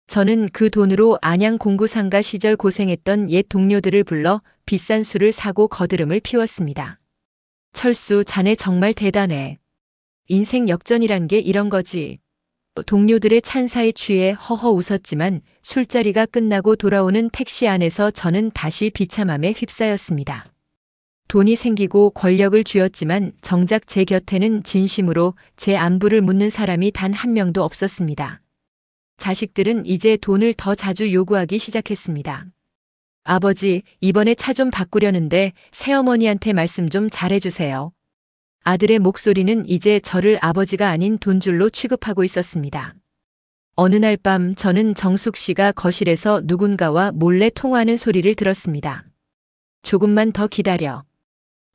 S1: 저는 그 돈으로 안양 공구상가 시절 고생했던 옛 동료들을 불러 비싼 술을 사고 거드름을 피웠습니다. 철수, 자네 정말 대단해. 인생 역전이란 게 이런 거지. 동료들의 찬사에 취해 허허 웃었지만 술자리가 끝나고 돌아오는 택시 안에서 저는 다시 비참함에 휩싸였습니다. 돈이 생기고 권력을 쥐었지만 정작 제 곁에는 진심으로 제 안부를 묻는 사람이 단 한 명도 없었습니다. 자식들은 이제 돈을 더 자주 요구하기 시작했습니다. 아버지, 이번에 차 좀 바꾸려는데 새어머니한테 말씀 좀 잘해주세요. 아들의 목소리는 이제 저를 아버지가 아닌 돈줄로 취급하고 있었습니다. 어느 날 밤 저는 정숙 씨가 거실에서 누군가와 몰래 통화하는 소리를 들었습니다. 조금만 더 기다려.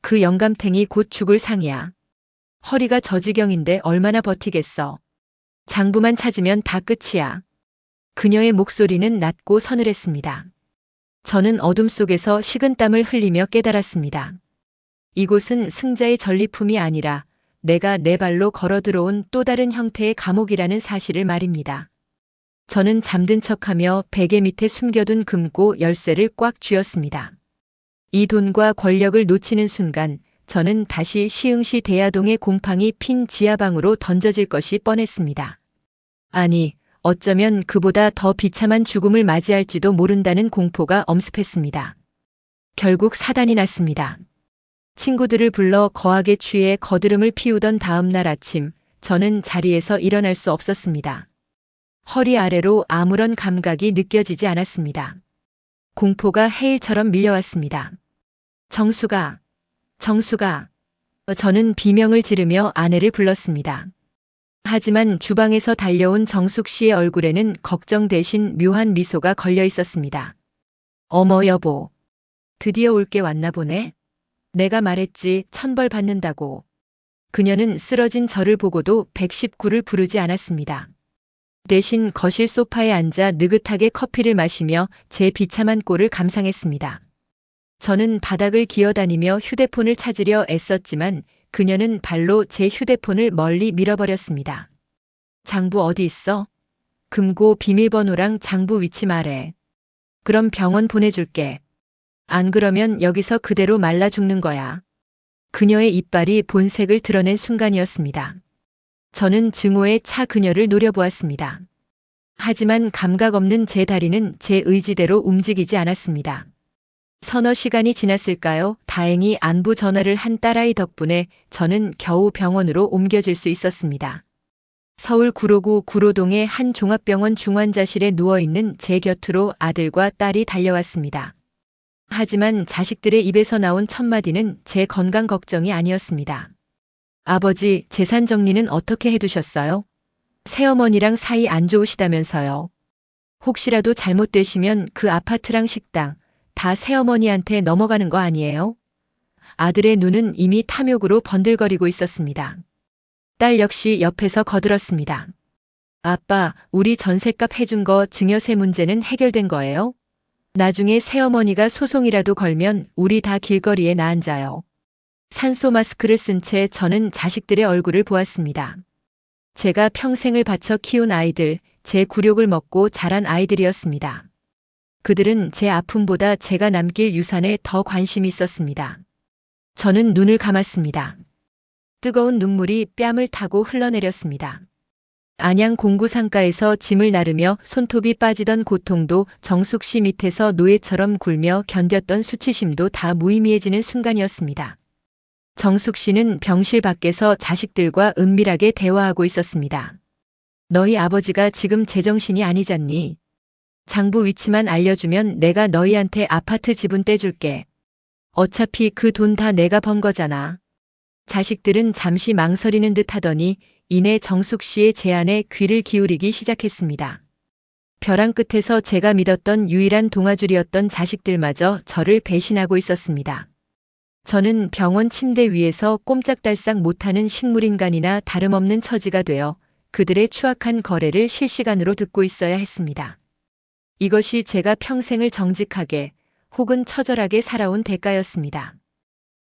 S1: 그 영감탱이 곧 죽을 상이야. 허리가 저 지경인데 얼마나 버티겠어. 장부만 찾으면 다 끝이야. 그녀의 목소리는 낮고 서늘했습니다. 저는 어둠 속에서 식은땀을 흘리며 깨달았습니다. 이곳은 승자의 전리품이 아니라 내가 내 발로 걸어 들어온 또 다른 형태의 감옥이라는 사실을 말입니다. 저는 잠든 척하며 베개 밑에 숨겨둔 금고 열쇠를 꽉 쥐었습니다. 이 돈과 권력을 놓치는 순간 저는 다시 시흥시 대야동의 곰팡이 핀 지하방으로 던져질 것이 뻔했습니다. 아니, 어쩌면 그보다 더 비참한 죽음을 맞이할지도 모른다는 공포가 엄습했습니다. 결국 사단이 났습니다. 친구들을 불러 거하게 취해 거드름을 피우던 다음 날 아침, 저는 자리에서 일어날 수 없었습니다. 허리 아래로 아무런 감각이 느껴지지 않았습니다. 공포가 해일처럼 밀려왔습니다. 정수가. 저는 비명을 지르며 아내를 불렀습니다. 하지만 주방에서 달려온 정숙 씨의 얼굴에는 걱정 대신 묘한 미소가 걸려 있었습니다. 어머 여보. 드디어 올 게 왔나 보네. 내가 말했지 천벌 받는다고. 그녀는 쓰러진 저를 보고도 119를 부르지 않았습니다. 대신 거실 소파에 앉아 느긋하게 커피를 마시며 제 비참한 꼴을 감상했습니다. 저는 바닥을 기어다니며 휴대폰을 찾으려 애썼지만 그녀는 발로 제 휴대폰을 멀리 밀어버렸습니다. 장부 어디 있어? 금고 비밀번호랑 장부 위치 말해. 그럼 병원 보내줄게. 안 그러면 여기서 그대로 말라 죽는 거야. 그녀의 이빨이 본색을 드러낸 순간이었습니다. 저는 증오에 차 그녀를 노려보았습니다. 하지만 감각 없는 제 다리는 제 의지대로 움직이지 않았습니다. 서너 시간이 지났을까요? 다행히 안부 전화를 한 딸아이 덕분에 저는 겨우 병원으로 옮겨질 수 있었습니다. 서울 구로구 구로동의 한 종합병원 중환자실에 누워있는 제 곁으로 아들과 딸이 달려왔습니다. 하지만 자식들의 입에서 나온 첫마디는 제 건강 걱정이 아니었습니다. 아버지, 재산 정리는 어떻게 해두셨어요? 새어머니랑 사이 안 좋으시다면서요. 혹시라도 잘못되시면 그 아파트랑 식당 다 새어머니한테 넘어가는 거 아니에요? 아들의 눈은 이미 탐욕으로 번들거리고 있었습니다. 딸 역시 옆에서 거들었습니다. 아빠, 우리 전셋값 해준 거 증여세 문제는 해결된 거예요? 나중에 새어머니가 소송이라도 걸면 우리 다 길거리에 나앉아요. 산소 마스크를 쓴 채 저는 자식들의 얼굴을 보았습니다. 제가 평생을 바쳐 키운 아이들, 제 굴욕을 먹고 자란 아이들이었습니다. 그들은 제 아픔보다 제가 남길 유산에 더 관심이 있었습니다. 저는 눈을 감았습니다. 뜨거운 눈물이 뺨을 타고 흘러내렸습니다. 안양 공구상가에서 짐을 나르며 손톱이 빠지던 고통도 정숙 씨 밑에서 노예처럼 굴며 견뎠던 수치심도 다 무의미해지는 순간이었습니다. 정숙 씨는 병실 밖에서 자식들과 은밀하게 대화하고 있었습니다. 너희 아버지가 지금 제정신이 아니잖니. 장부 위치만 알려주면 내가 너희한테 아파트 지분 떼줄게. 어차피 그 돈 다 내가 번 거잖아. 자식들은 잠시 망설이는 듯 하더니 이내 정숙 씨의 제안에 귀를 기울이기 시작했습니다. 벼랑 끝에서 제가 믿었던 유일한 동아줄이었던 자식들마저 저를 배신하고 있었습니다. 저는 병원 침대 위에서 꼼짝달싹 못하는 식물인간이나 다름없는 처지가 되어 그들의 추악한 거래를 실시간으로 듣고 있어야 했습니다. 이것이 제가 평생을 정직하게 혹은 처절하게 살아온 대가였습니다.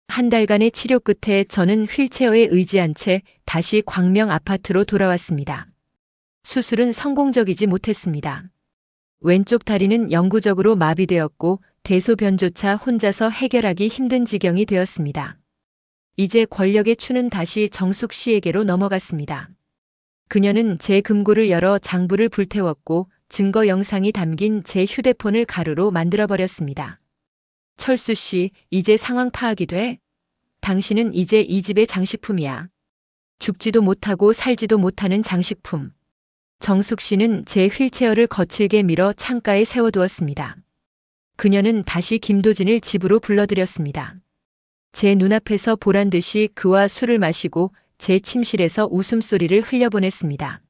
S1: 한 달간의 치료 끝에 저는 휠체어에 의지한 채 다시 광명 아파트로 돌아왔습니다. 수술은 성공적이지 못했습니다. 왼쪽 다리는 영구적으로 마비되었고 대소변조차 혼자서 해결하기 힘든 지경이 되었습니다. 이제 권력의 추는 다시 정숙 씨에게로 넘어갔습니다. 그녀는 제 금고를 열어 장부를 불태웠고 증거 영상이 담긴 제 휴대폰을 가루로 만들어버렸습니다. 철수 씨, 이제 상황 파악이 돼? 당신은 이제 이 집의 장식품이야. 죽지도 못하고 살지도 못하는 장식품. 정숙 씨는 제 휠체어를 거칠게 밀어 창가에 세워두었습니다. 그녀는 다시 김도진을 집으로 불러들였습니다. 제 눈앞에서 보란 듯이 그와 술을 마시고 제 침실에서 웃음소리를 흘려보냈습니다.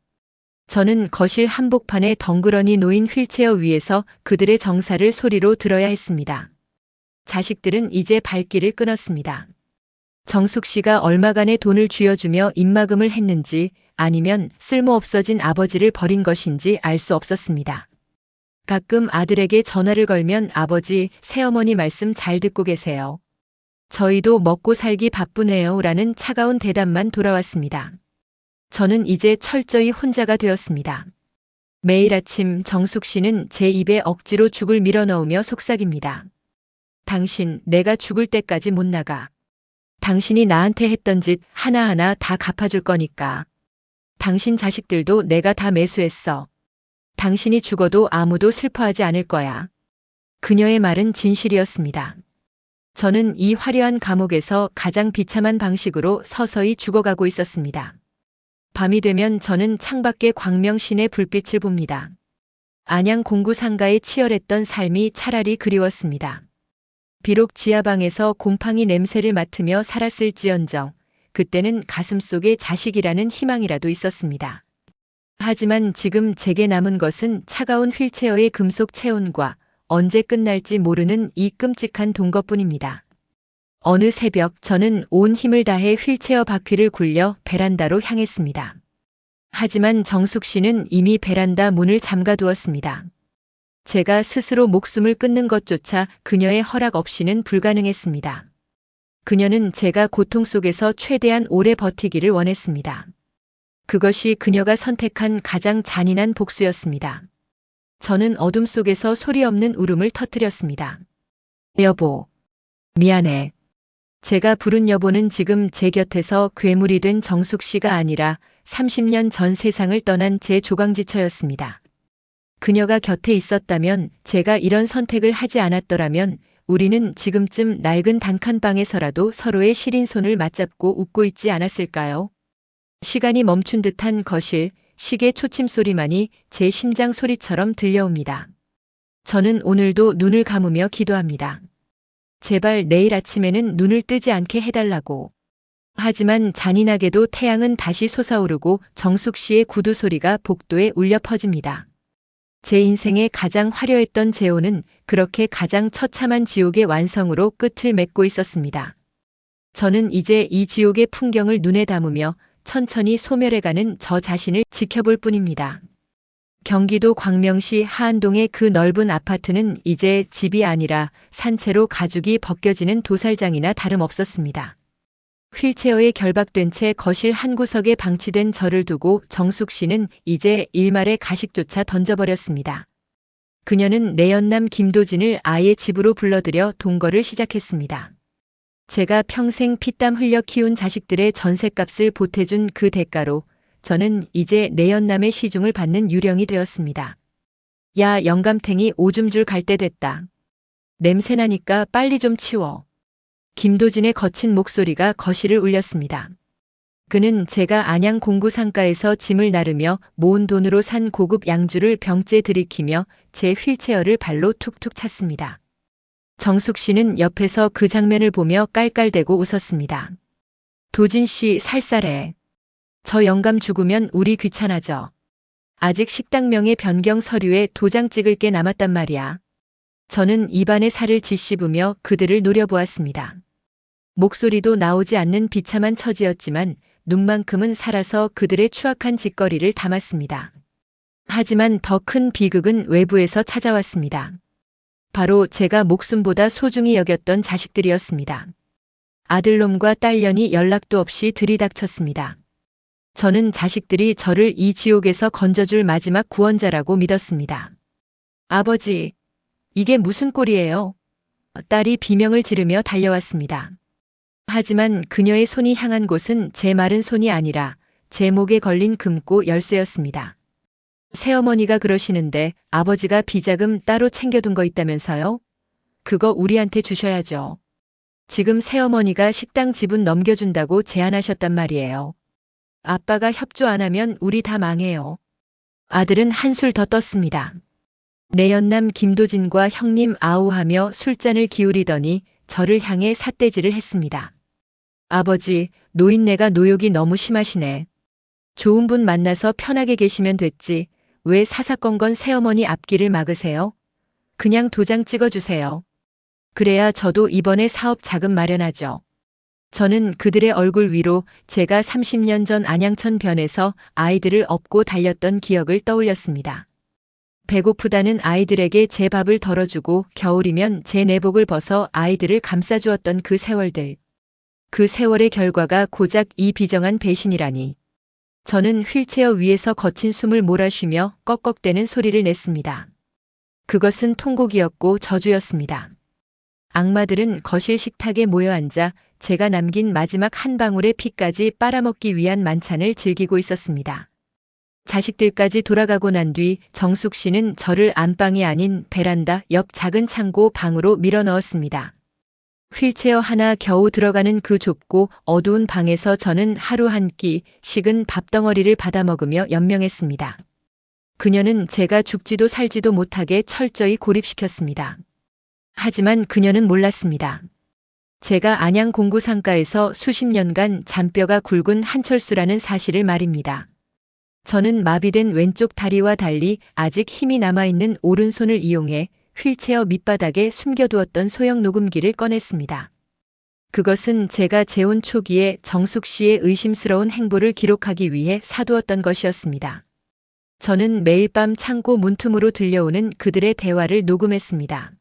S1: 저는 거실 한복판에 덩그러니 놓인 휠체어 위에서 그들의 정사를 소리로 들어야 했습니다. 자식들은 이제 발길을 끊었습니다. 정숙 씨가 얼마간의 돈을 쥐어주며 입막음을 했는지 아니면 쓸모없어진 아버지를 버린 것인지 알 수 없었습니다. 가끔 아들에게 전화를 걸면 아버지, 새어머니 말씀 잘 듣고 계세요. 저희도 먹고 살기 바쁘네요 라는 차가운 대답만 돌아왔습니다. 저는 이제 철저히 혼자가 되었습니다. 매일 아침 정숙 씨는 제 입에 억지로 죽을 밀어넣으며 속삭입니다. 당신, 내가 죽을 때까지 못 나가. 당신이 나한테 했던 짓 하나하나 다 갚아줄 거니까. 당신 자식들도 내가 다 매수했어. 당신이 죽어도 아무도 슬퍼하지 않을 거야. 그녀의 말은 진실이었습니다. 저는 이 화려한 감옥에서 가장 비참한 방식으로 서서히 죽어가고 있었습니다. 밤이 되면 저는 창밖에 광명신의 불빛을 봅니다. 안양 공구 상가에 치열했던 삶이 차라리 그리웠습니다. 비록 지하방에서 곰팡이 냄새를 맡으며 살았을지언정 그때는 가슴속에 자식이라는 희망이라도 있었습니다. 하지만 지금 제게 남은 것은 차가운 휠체어의 금속 체온과 언제 끝날지 모르는 이 끔찍한 동거뿐입니다. 어느 새벽 저는 온 힘을 다해 휠체어 바퀴를 굴려 베란다로 향했습니다. 하지만 정숙 씨는 이미 베란다 문을 잠가두었습니다. 제가 스스로 목숨을 끊는 것조차 그녀의 허락 없이는 불가능했습니다. 그녀는 제가 고통 속에서 최대한 오래 버티기를 원했습니다. 그것이 그녀가 선택한 가장 잔인한 복수였습니다. 저는 어둠 속에서 소리 없는 울음을 터뜨렸습니다. 여보, 미안해. 제가 부른 여보는 지금 제 곁에서 괴물이 된 정숙 씨가 아니라 30년 전 세상을 떠난 제 조강지처였습니다. 그녀가 곁에 있었다면, 제가 이런 선택을 하지 않았더라면 우리는 지금쯤 낡은 단칸방에서라도 서로의 시린 손을 맞잡고 웃고 있지 않았을까요? 시간이 멈춘 듯한 거실, 시계 초침 소리만이 제 심장 소리처럼 들려옵니다. 저는 오늘도 눈을 감으며 기도합니다. 제발 내일 아침에는 눈을 뜨지 않게 해달라고. 하지만 잔인하게도 태양은 다시 솟아오르고 정숙 씨의 구두 소리가 복도에 울려 퍼집니다. 제 인생의 가장 화려했던 재혼은 그렇게 가장 처참한 지옥의 완성으로 끝을 맺고 있었습니다. 저는 이제 이 지옥의 풍경을 눈에 담으며 천천히 소멸해가는 저 자신을 지켜볼 뿐입니다. 경기도 광명시 하안동의 그 넓은 아파트는 이제 집이 아니라 산채로 가죽이 벗겨지는 도살장이나 다름없었습니다. 휠체어에 결박된 채 거실 한 구석에 방치된 저를 두고 정숙 씨는 이제 일말의 가식조차 던져버렸습니다. 그녀는 내연남 김도진을 아예 집으로 불러들여 동거를 시작했습니다. 제가 평생 피땀 흘려 키운 자식들의 전셋값을 보태준 그 대가로 저는 이제 내연남의 시중을 받는 유령이 되었습니다. 야, 영감탱이, 오줌줄 갈 때 됐다. 냄새나니까 빨리 좀 치워. 김도진의 거친 목소리가 거실을 울렸습니다. 그는 제가 안양 공구 상가에서 짐을 나르며 모은 돈으로 산 고급 양주를 병째 들이키며 제 휠체어를 발로 툭툭 찼습니다. 정숙 씨는 옆에서 그 장면을 보며 깔깔대고 웃었습니다. 도진 씨 살살해. 저 영감 죽으면 우리 귀찮아져. 아직 식당명의 변경 서류에 도장 찍을 게 남았단 말이야. 저는 입안에 살을 짓씹으며 그들을 노려보았습니다. 목소리도 나오지 않는 비참한 처지였지만 눈만큼은 살아서 그들의 추악한 짓거리를 담았습니다. 하지만 더 큰 비극은 외부에서 찾아왔습니다. 바로 제가 목숨보다 소중히 여겼던 자식들이었습니다. 아들놈과 딸년이 연락도 없이 들이닥쳤습니다. 저는 자식들이 저를 이 지옥에서 건져줄 마지막 구원자라고 믿었습니다. 아버지, 이게 무슨 꼴이에요? 딸이 비명을 지르며 달려왔습니다. 하지만 그녀의 손이 향한 곳은 제 마른 손이 아니라 제 목에 걸린 금고 열쇠였습니다. 새어머니가 그러시는데 아버지가 비자금 따로 챙겨둔 거 있다면서요? 그거 우리한테 주셔야죠. 지금 새어머니가 식당 지분 넘겨준다고 제안하셨단 말이에요. 아빠가 협조 안 하면 우리 다 망해요. 아들은 한술 더 떴습니다. 내연남 김도진과 형님 아우하며 술잔을 기울이더니 저를 향해 삿대질을 했습니다. 아버지, 노인네가 노욕이 너무 심하시네. 좋은 분 만나서 편하게 계시면 됐지. 왜 사사건건 새어머니 앞길을 막으세요? 그냥 도장 찍어주세요. 그래야 저도 이번에 사업 자금 마련하죠. 저는 그들의 얼굴 위로 제가 30년 전 안양천 변에서 아이들을 업고 달렸던 기억을 떠올렸습니다. 배고프다는 아이들에게 제 밥을 덜어주고 겨울이면 제 내복을 벗어 아이들을 감싸주었던 그 세월들. 그 세월의 결과가 고작 이 비정한 배신이라니. 저는 휠체어 위에서 거친 숨을 몰아쉬며 꺽꺽대는 소리를 냈습니다. 그것은 통곡이었고 저주였습니다. 악마들은 거실 식탁에 모여 앉아 제가 남긴 마지막 한 방울의 피까지 빨아먹기 위한 만찬을 즐기고 있었습니다. 자식들까지 돌아가고 난 뒤 정숙 씨는 저를 안방이 아닌 베란다 옆 작은 창고 방으로 밀어 넣었습니다. 휠체어 하나 겨우 들어가는 그 좁고 어두운 방에서 저는 하루 한 끼 식은 밥덩어리를 받아먹으며 연명했습니다. 그녀는 제가 죽지도 살지도 못하게 철저히 고립시켰습니다. 하지만 그녀는 몰랐습니다. 제가 안양 공구상가에서 수십 년간 잔뼈가 굵은 한철수라는 사실을 말입니다. 저는 마비된 왼쪽 다리와 달리 아직 힘이 남아있는 오른손을 이용해 휠체어 밑바닥에 숨겨두었던 소형 녹음기를 꺼냈습니다. 그것은 제가 재혼 초기에 정숙 씨의 의심스러운 행보를 기록하기 위해 사두었던 것이었습니다. 저는 매일 밤 창고 문틈으로 들려오는 그들의 대화를 녹음했습니다.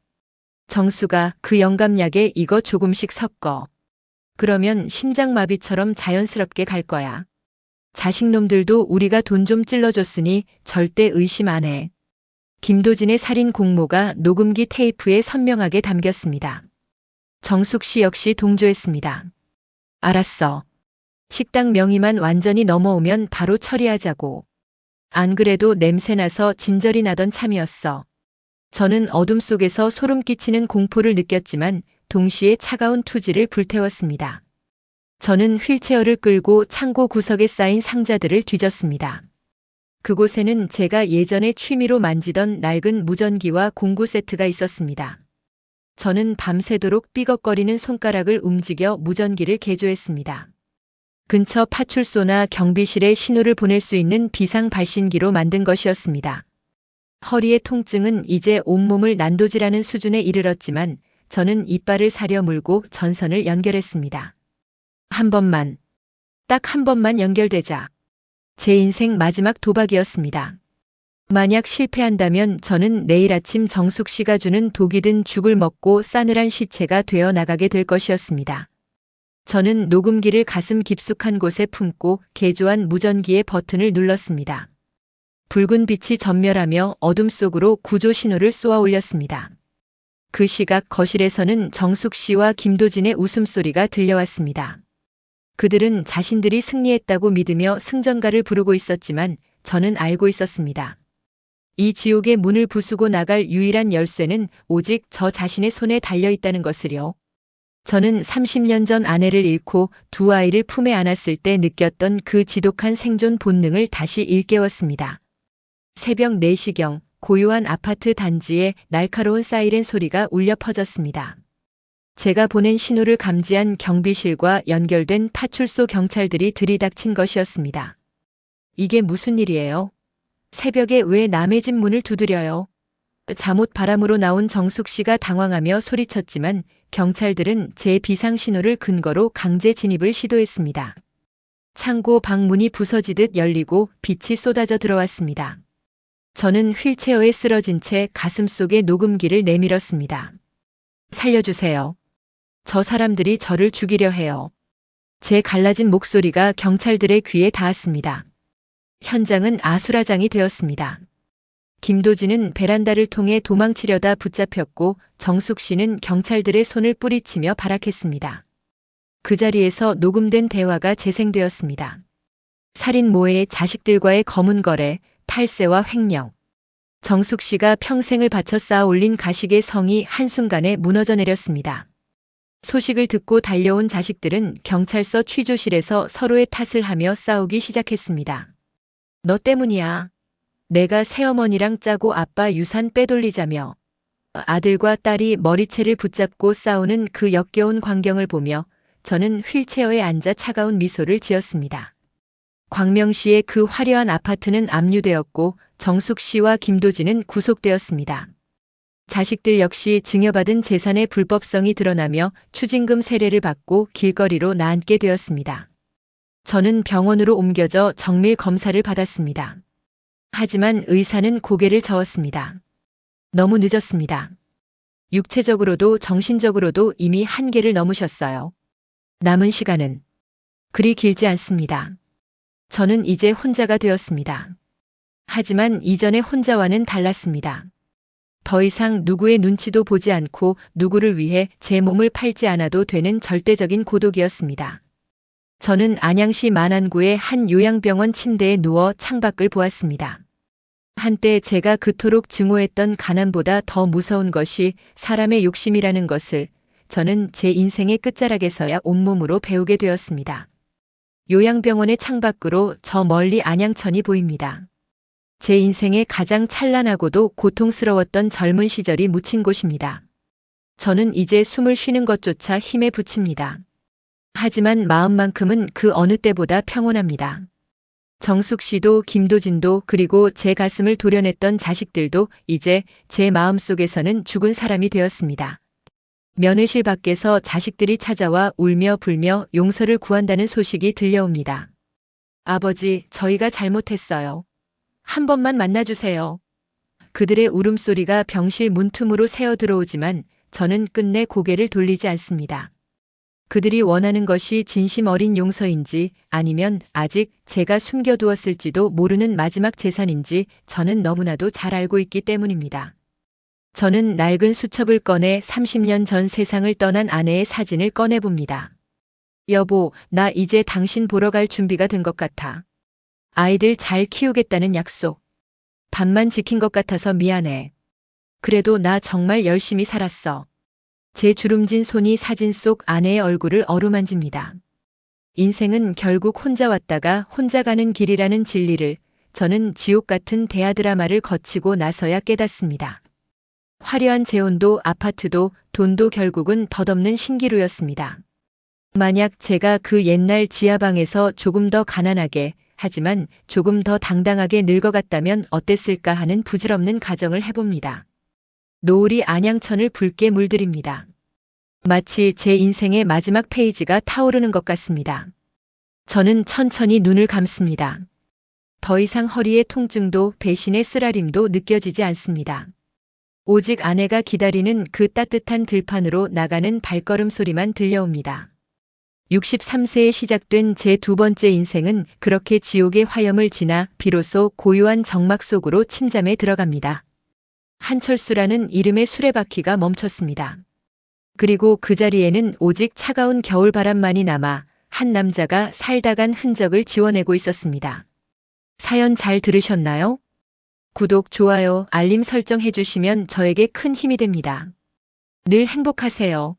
S1: 정수가 그 영감약에 이거 조금씩 섞어. 그러면 심장마비처럼 자연스럽게 갈 거야. 자식놈들도 우리가 돈 좀 찔러줬으니 절대 의심 안 해. 김도진의 살인 공모가 녹음기 테이프에 선명하게 담겼습니다. 정숙 씨 역시 동조했습니다. 알았어. 식당 명의만 완전히 넘어오면 바로 처리하자고. 안 그래도 냄새나서 진절이 나던 참이었어. 저는 어둠 속에서 소름 끼치는 공포를 느꼈지만 동시에 차가운 투지를 불태웠습니다. 저는 휠체어를 끌고 창고 구석에 쌓인 상자들을 뒤졌습니다. 그곳에는 제가 예전에 취미로 만지던 낡은 무전기와 공구 세트가 있었습니다. 저는 밤새도록 삐걱거리는 손가락을 움직여 무전기를 개조했습니다. 근처 파출소나 경비실에 신호를 보낼 수 있는 비상 발신기로 만든 것이었습니다. 허리의 통증은 이제 온몸을 난도질하는 수준에 이르렀지만 저는 이빨을 사려 물고 전선을 연결했습니다. 한 번만, 딱 한 번만 연결되자. 제 인생 마지막 도박이었습니다. 만약 실패한다면 저는 내일 아침 정숙 씨가 주는 독이 든 죽을 먹고 싸늘한 시체가 되어 나가게 될 것이었습니다. 저는 녹음기를 가슴 깊숙한 곳에 품고 개조한 무전기의 버튼을 눌렀습니다. 붉은 빛이 전멸하며 어둠 속으로 구조 신호를 쏘아 올렸습니다. 그 시각 거실에서는 정숙 씨와 김도진의 웃음소리가 들려왔습니다. 그들은 자신들이 승리했다고 믿으며 승전가를 부르고 있었지만 저는 알고 있었습니다. 이 지옥의 문을 부수고 나갈 유일한 열쇠는 오직 저 자신의 손에 달려있다는 것을요. 저는 30년 전 아내를 잃고 두 아이를 품에 안았을 때 느꼈던 그 지독한 생존 본능을 다시 일깨웠습니다. 새벽 4시경 고요한 아파트 단지에 날카로운 사이렌 소리가 울려 퍼졌습니다. 제가 보낸 신호를 감지한 경비실과 연결된 파출소 경찰들이 들이닥친 것이었습니다. 이게 무슨 일이에요? 새벽에 왜 남의 집 문을 두드려요? 잠옷 바람으로 나온 정숙 씨가 당황하며 소리쳤지만 경찰들은 제 비상 신호를 근거로 강제 진입을 시도했습니다. 창고 방 문이 부서지듯 열리고 빛이 쏟아져 들어왔습니다. 저는 휠체어에 쓰러진 채 가슴속에 녹음기를 내밀었습니다. 살려주세요. 저 사람들이 저를 죽이려 해요. 제 갈라진 목소리가 경찰들의 귀에 닿았습니다. 현장은 아수라장이 되었습니다. 김도진은 베란다를 통해 도망치려다 붙잡혔고 정숙 씨는 경찰들의 손을 뿌리치며 발악했습니다. 그 자리에서 녹음된 대화가 재생되었습니다. 살인 모해의 자식들과의 검은 거래, 탈세와 횡령. 정숙 씨가 평생을 바쳐 쌓아 올린 가식의 성이 한순간에 무너져 내렸습니다. 소식을 듣고 달려온 자식들은 경찰서 취조실에서 서로의 탓을 하며 싸우기 시작했습니다. 너 때문이야. 내가 새어머니랑 짜고 아빠 유산 빼돌리자며. 아들과 딸이 머리채를 붙잡고 싸우는 그 역겨운 광경을 보며 저는 휠체어에 앉아 차가운 미소를 지었습니다. 광명시의 그 화려한 아파트는 압류되었고 정숙 씨와 김도진은 구속되었습니다. 자식들 역시 증여받은 재산의 불법성이 드러나며 추징금 세례를 받고 길거리로 나앉게 되었습니다. 저는 병원으로 옮겨져 정밀 검사를 받았습니다. 하지만 의사는 고개를 저었습니다. 너무 늦었습니다. 육체적으로도 정신적으로도 이미 한계를 넘으셨어요. 남은 시간은 그리 길지 않습니다. 저는 이제 혼자가 되었습니다. 하지만 이전의 혼자와는 달랐습니다. 더 이상 누구의 눈치도 보지 않고 누구를 위해 제 몸을 팔지 않아도 되는 절대적인 고독이었습니다. 저는 안양시 만안구의 한 요양병원 침대에 누워 창밖을 보았습니다. 한때 제가 그토록 증오했던 가난보다 더 무서운 것이 사람의 욕심이라는 것을 저는 제 인생의 끝자락에서야 온몸으로 배우게 되었습니다. 요양병원의 창밖으로 저 멀리 안양천이 보입니다. 제 인생의 가장 찬란하고도 고통스러웠던 젊은 시절이 묻힌 곳입니다. 저는 이제 숨을 쉬는 것조차 힘에 부칩니다. 하지만 마음만큼은 그 어느 때보다 평온합니다. 정숙 씨도 김도진도 그리고 제 가슴을 도려냈던 자식들도 이제 제 마음속에서는 죽은 사람이 되었습니다. 면회실 밖에서 자식들이 찾아와 울며 불며 용서를 구한다는 소식이 들려옵니다. 아버지, 저희가 잘못했어요. 한 번만 만나주세요. 그들의 울음소리가 병실 문틈으로 새어 들어오지만 저는 끝내 고개를 돌리지 않습니다. 그들이 원하는 것이 진심 어린 용서인지 아니면 아직 제가 숨겨두었을지도 모르는 마지막 재산인지 저는 너무나도 잘 알고 있기 때문입니다. 저는 낡은 수첩을 꺼내 30년 전 세상을 떠난 아내의 사진을 꺼내봅니다. 여보, 나 이제 당신 보러 갈 준비가 된 것 같아. 아이들 잘 키우겠다는 약속. 밥만 지킨 것 같아서 미안해. 그래도 나 정말 열심히 살았어. 제 주름진 손이 사진 속 아내의 얼굴을 어루만집니다. 인생은 결국 혼자 왔다가 혼자 가는 길이라는 진리를 저는 지옥 같은 대하 드라마를 거치고 나서야 깨닫습니다. 화려한 재혼도 아파트도 돈도 결국은 덧없는 신기루였습니다. 만약 제가 그 옛날 지하방에서 조금 더 가난하게 하지만 조금 더 당당하게 늙어갔다면 어땠을까 하는 부질없는 가정을 해봅니다. 노을이 안양천을 붉게 물들입니다. 마치 제 인생의 마지막 페이지가 타오르는 것 같습니다. 저는 천천히 눈을 감습니다. 더 이상 허리의 통증도 배신의 쓰라림도 느껴지지 않습니다. 오직 아내가 기다리는 그 따뜻한 들판으로 나가는 발걸음 소리만 들려옵니다. 63세에 시작된 제 두 번째 인생은 그렇게 지옥의 화염을 지나 비로소 고요한 정막 속으로 침잠에 들어갑니다. 한철수라는 이름의 수레바퀴가 멈췄습니다. 그리고 그 자리에는 오직 차가운 겨울바람만이 남아 한 남자가 살다 간 흔적을 지워내고 있었습니다. 사연 잘 들으셨나요? 구독, 좋아요, 알림 설정 해주시면 저에게 큰 힘이 됩니다. 늘 행복하세요.